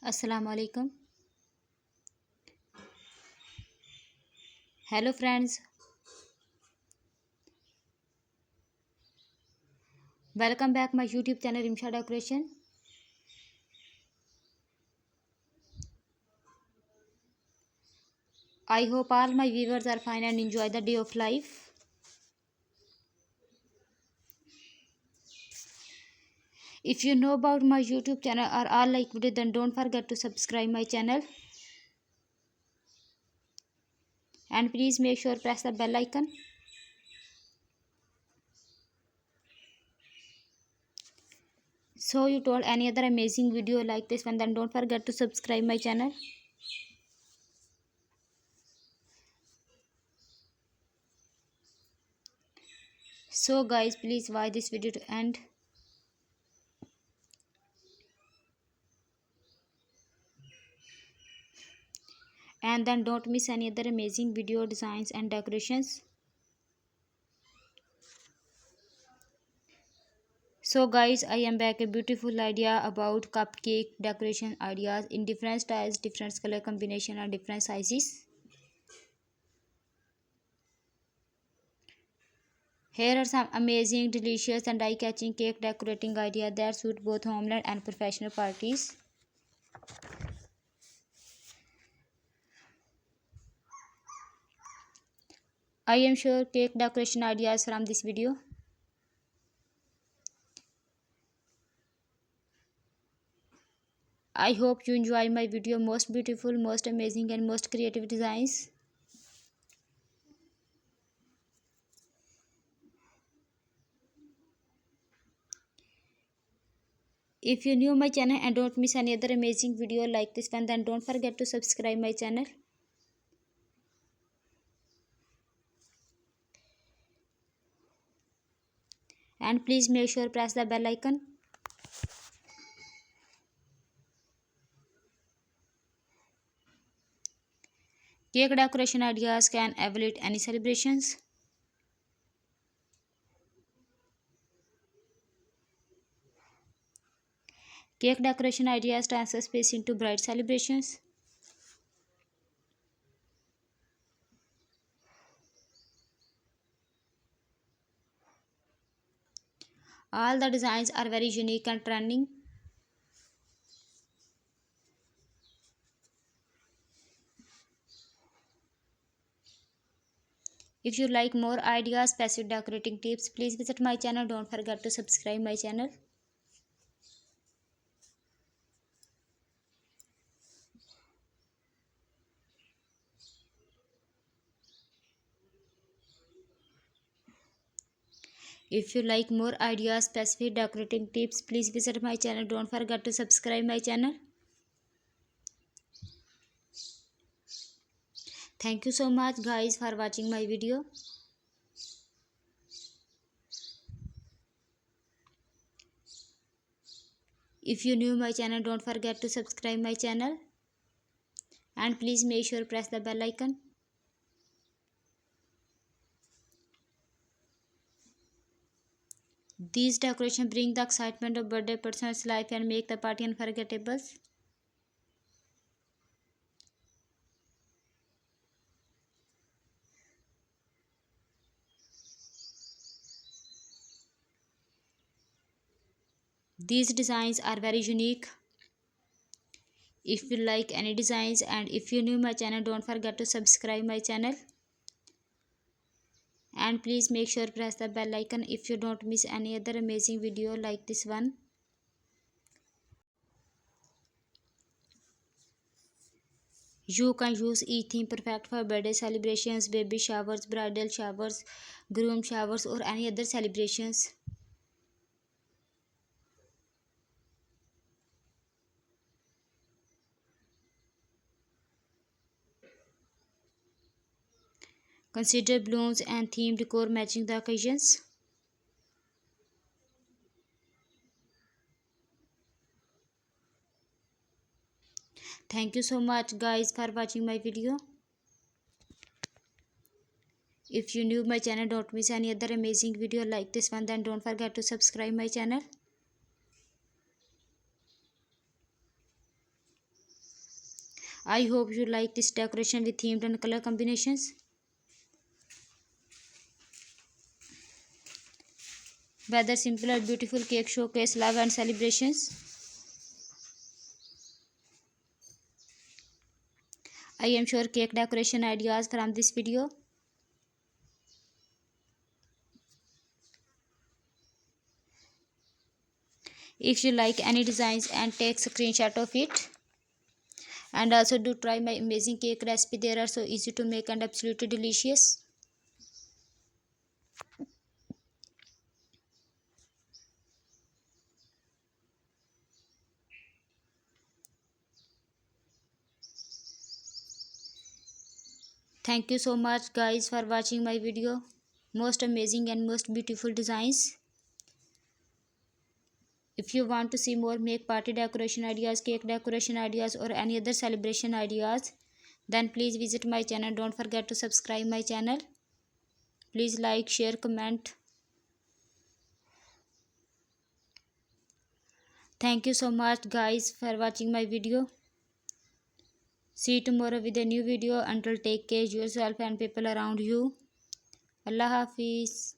Assalamu alaikum. Hello friends, welcome back my YouTube channel Rimsha Decoration. I hope all my viewers are fine and enjoy the day of life. If you know about my YouTube channel or all like video, then don't forget to subscribe my channel and please make sure press the bell icon. So you told any other amazing video like this one, then don't forget to subscribe my channel. So guys, please watch this video to end. And then don't miss any other amazing video designs and decorations. So guys, I am back a beautiful idea about cupcake decoration ideas in different styles, different color combination and different sizes. Here are some amazing, delicious and eye-catching cake decorating ideas that suit both homeland and professional parties. I am sure cake decoration ideas from this video. I hope you enjoy my video. Most beautiful, most amazing and most creative designs. If you new my channel and don't miss any other amazing video like this one, then don't forget to subscribe my channel. And please make sure press the bell icon. Cake decoration ideas can evaluate any celebrations. Cake decoration ideas transfer space into bright celebrations. All the designs are very unique and trending. If you like more ideas, specific decorating tips, please visit my channel. Don't forget to subscribe my channel. If you like more ideas, specific decorating tips, please visit my channel. Don't forget to subscribe my channel. Thank you so much guys for watching my video. If you new my channel, don't forget to subscribe my channel. And please make sure press the bell icon. These decorations bring the excitement of birthday person's life and make the party unforgettable. These designs are very unique. If you like any designs and if you new my channel, don't forget to subscribe my channel. And please make sure press the bell icon if you don't miss any other amazing video like this one. You can use each theme perfect for birthday celebrations, baby showers, bridal showers, groom showers or any other celebrations. Consider balloons and theme decor matching the occasions. Thank you so much guys for watching my video. If you new my channel, don't miss any other amazing video like this one, then don't forget to subscribe my channel. I hope you like this decoration with themed and color combinations. Whether simple or beautiful, cake showcase love and celebrations. I am sure cake decoration ideas from this video. If you like any designs, and take screenshot of it. And also do try my amazing cake recipe. They are so easy to make and absolutely delicious. Thank you so much guys for watching my video. Most amazing and most beautiful designs. If you want to see more make party decoration ideas, cake decoration ideas, or any other celebration ideas, then please visit my channel. Don't forget to subscribe my channel. Please like, share, comment. Thank you so much guys for watching my video. See you tomorrow with a new video. Until take care yourself and people around you. Allah Hafiz.